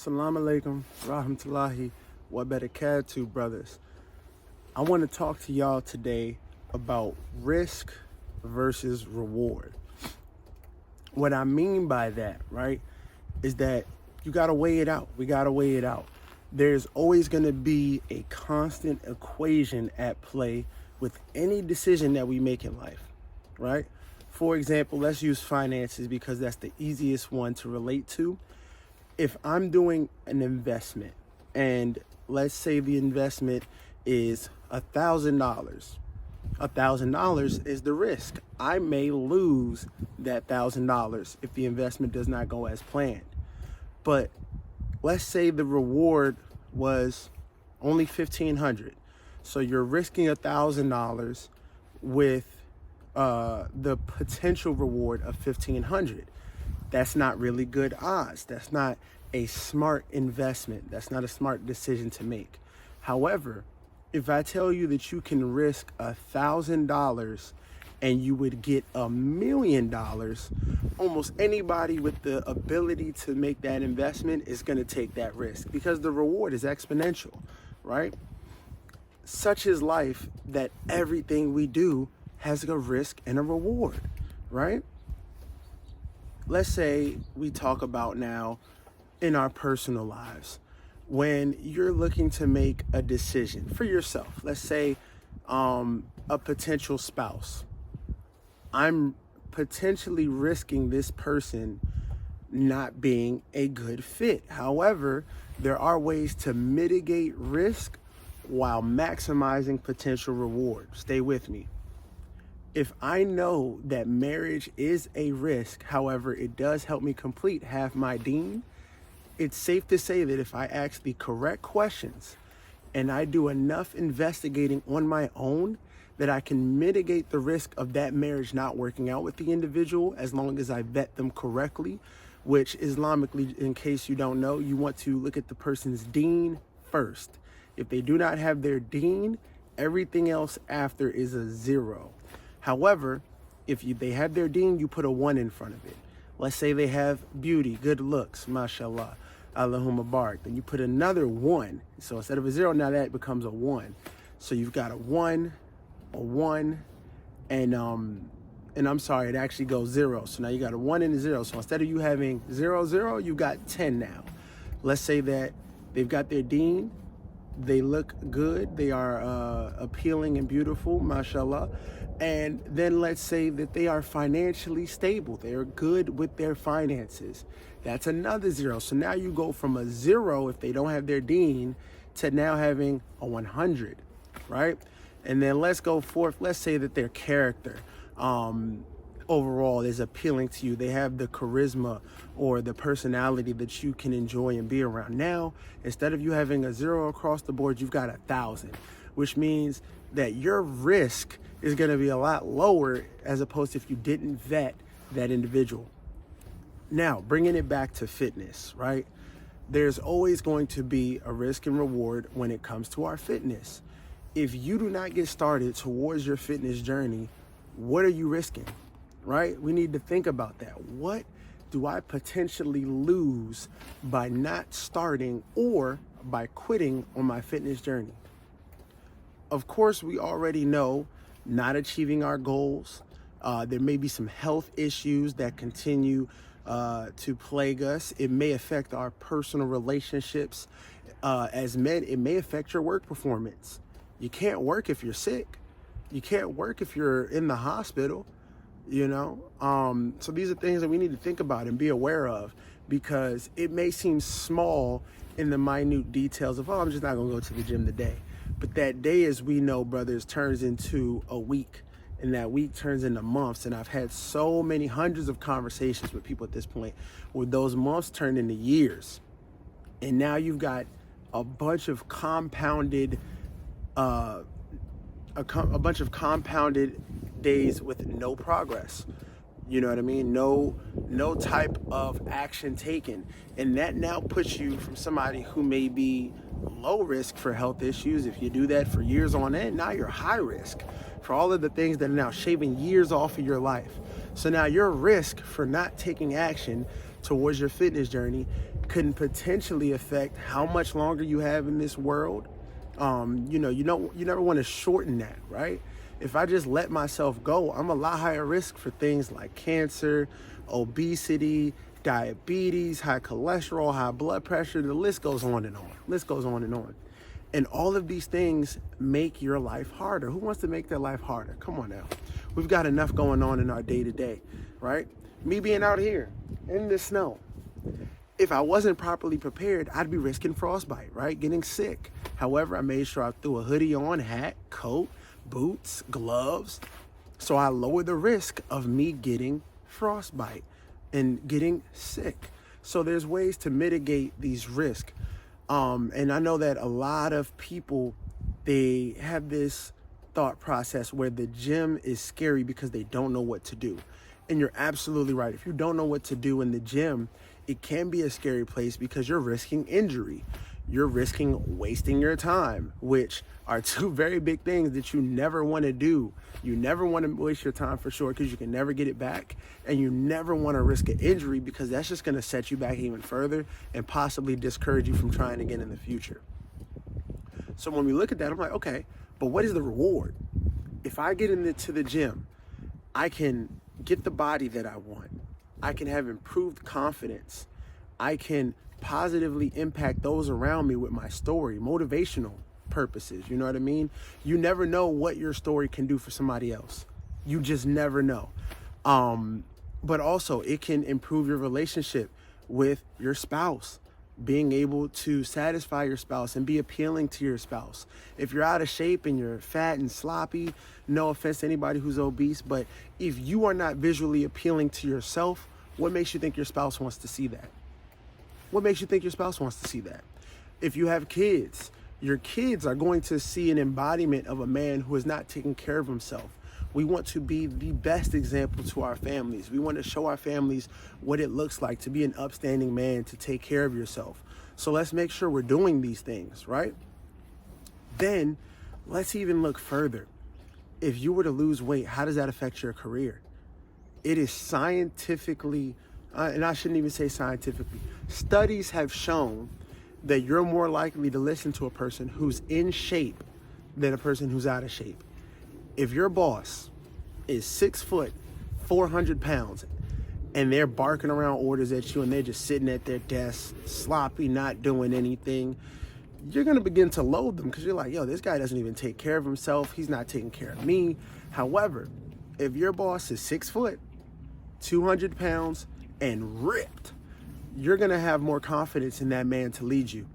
Assalamu alaikum, rahmatullahi wa barakatuh, brothers. I want to talk to y'all today about risk versus reward. What I mean by that, right, is that you got to weigh it out. We got to weigh it out. There's always going to be a constant equation at play with any decision that we make in life, right? For example, let's use finances because that's the easiest one to relate to. If I'm doing an investment and let's say the investment is $1,000, $1,000 is the risk. I may lose that $1,000 if the investment does not go as planned. But let's say the reward was only $1,500. So you're risking $1,000 with the potential reward of $1,500. That's not really good odds. That's not a smart investment. That's not a smart decision to make. However, if I tell you that you can risk $1,000 and you would get $1 million, almost anybody with the ability to make that investment is going to take that risk because the reward is exponential, right? Such is life, that everything we do has a risk and a reward, right? Let's say we talk about now in our personal lives, when you're looking to make a decision for yourself, let's say a potential spouse. I'm potentially risking this person not being a good fit. However, there are ways to mitigate risk while maximizing potential reward. Stay with me. If I know that marriage is a risk, however, it does help me complete half my deen, it's safe to say that if I ask the correct questions and I do enough investigating on my own, that I can mitigate the risk of that marriage not working out with the individual as long as I vet them correctly, which Islamically, in case you don't know, you want to look at the person's deen first. If they do not have their deen, everything else after is a zero. However, if they have their deen, you put a 1 in front of it. Let's say they have beauty, good looks, mashallah, Allahumma barak. Then you put another 1. So instead of a 0, now that becomes a 1. So you've got a 1, and I'm sorry, it actually goes 0. So now you got a 1 and a 0. So instead of you having 0, 0, you got 10 now. Let's say that they've got their deen. They look good. They are appealing and beautiful, mashallah. And then let's say that they are financially stable. They are good with their finances. That's another 0. So now you go from a 0 if they don't have their deen to now having a 100, right? And then let's go forth. Let's say that their character overall is appealing to you. They have the charisma or the personality that you can enjoy and be around. Now, instead of you having a 0 across the board, you've got 1,000, which means that your risk is going to be a lot lower as opposed to if you didn't vet that individual. Now, bringing it back to fitness, right? There's always going to be a risk and reward when it comes to our fitness. If you do not get started towards your fitness journey, what are you risking, right? We need to think about that. What do I potentially lose by not starting or by quitting on my fitness journey? Of course, we already know not achieving our goals. There may be some health issues that continue to plague us. It may affect our personal relationships. As men, it may affect your work performance. You can't work if you're sick. You can't work if you're in the hospital, you know? So these are things that we need to think about and be aware of, because it may seem small in the minute details of, oh, I'm just not gonna go to the gym today. But that day, as we know, brothers, turns into a week, and that week turns into months. And I've had so many hundreds of conversations with people at this point where those months turn into years. And now you've got a bunch of compounded days with no progress. You know what I mean? No type of action taken. And that now puts you from somebody who may be low risk for health issues. If you do that for years on end, now you're high risk for all of the things that are now shaving years off of your life. So now your risk for not taking action towards your fitness journey could potentially affect how much longer you have in this world. You never want to shorten that, right? If I just let myself go, I'm a lot higher risk for things like cancer, obesity, diabetes, high cholesterol, high blood pressure. The list goes on and on. List goes on and on. And all of these things make your life harder. Who wants to make their life harder? Come on now. We've got enough going on in our day-to-day, right? Me being out here in the snow, if I wasn't properly prepared, I'd be risking frostbite, right? Getting sick. However, I made sure I threw a hoodie on, hat, coat, boots, gloves. So I lowered the risk of me getting frostbite and getting sick. So there's ways to mitigate these risks. And I know that a lot of people, they have this thought process where the gym is scary because they don't know what to do. And you're absolutely right. If you don't know what to do in the gym, it can be a scary place because you're risking injury. You're risking wasting your time, which are two very big things that you never want to do. You never want to waste your time for sure because you can never get it back. And you never want to risk an injury because that's just going to set you back even further and possibly discourage you from trying again in the future. So when we look at that, I'm like, okay, but what is the reward? If I get into the gym, I can get the body that I want. I can have improved confidence. I can positively impact those around me with my story, motivational purposes. You know what I mean? You never know what your story can do for somebody else. You just never know. But also it can improve your relationship with your spouse, being able to satisfy your spouse and be appealing to your spouse. If you're out of shape and you're fat and sloppy, no offense to anybody who's obese, but if you are not visually appealing to yourself, what makes you think your spouse wants to see that? What makes you think your spouse wants to see that? If you have kids, your kids are going to see an embodiment of a man who is not taking care of himself. We want to be the best example to our families. We want to show our families what it looks like to be an upstanding man, to take care of yourself. So let's make sure we're doing these things, right? Then let's even look further. If you were to lose weight, how does that affect your career? It is scientifically, and I shouldn't even say scientifically, studies have shown that you're more likely to listen to a person who's in shape than a person who's out of shape. If your boss is 6 foot, 400 pounds, and they're barking around orders at you and they're just sitting at their desk, sloppy, not doing anything, you're going to begin to loathe them because you're like, yo, this guy doesn't even take care of himself. He's not taking care of me. However, if your boss is 6 foot, 200 pounds, and ripped, you're going to have more confidence in that man to lead you.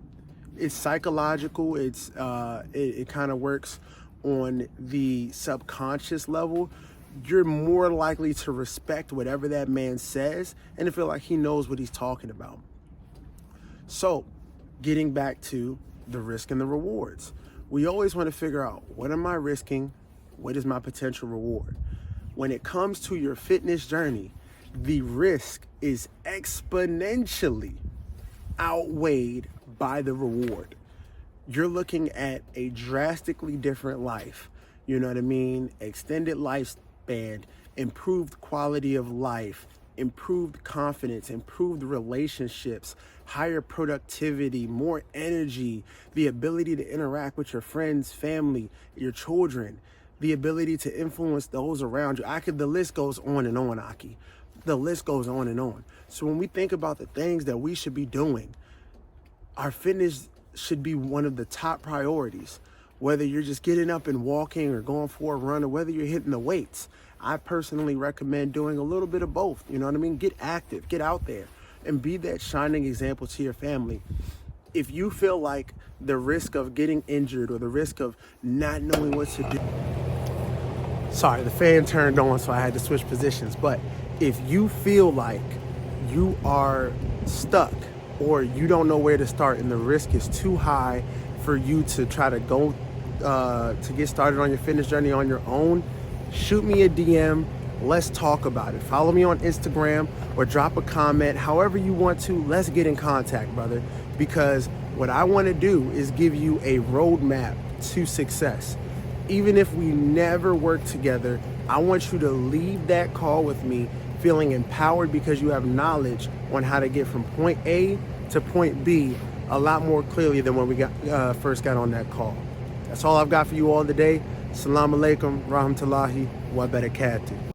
It's psychological. It kind of works on the subconscious level. You're more likely to respect whatever that man says and to feel like he knows what he's talking about. So getting back to the risk and the rewards, we always want to figure out, what am I risking? What is my potential reward? When it comes to your fitness journey, the risk is exponentially outweighed by the reward. You're looking at a drastically different life. You know what I mean? Extended lifespan, improved quality of life, improved confidence, improved relationships, higher productivity, more energy, the ability to interact with your friends, family, your children, the ability to influence those around you. The list goes on and on, Aki. The list goes on and on. So when we think about the things that we should be doing, our fitness should be one of the top priorities. Whether you're just getting up and walking or going for a run, or whether you're hitting the weights, I personally recommend doing a little bit of both. You know what I mean? Get active, get out there, and be that shining example to your family. If you feel like the risk of getting injured or the risk of not knowing what to do, sorry, the fan turned on, so I had to switch positions. But if you feel like you are stuck or you don't know where to start and the risk is too high for you to try to go to get started on your fitness journey on your own, shoot me a DM. Let's talk about it. Follow me on Instagram or drop a comment. However you want to, let's get in contact, brother. Because what I want to do is give you a roadmap to success. Even if we never work together, I want you to leave that call with me feeling empowered because you have knowledge on how to get from point A to point B a lot more clearly than when we first got on that call. That's all I've got for you all today. Assalamu alaikum, rahmatullahi wa barakatuh.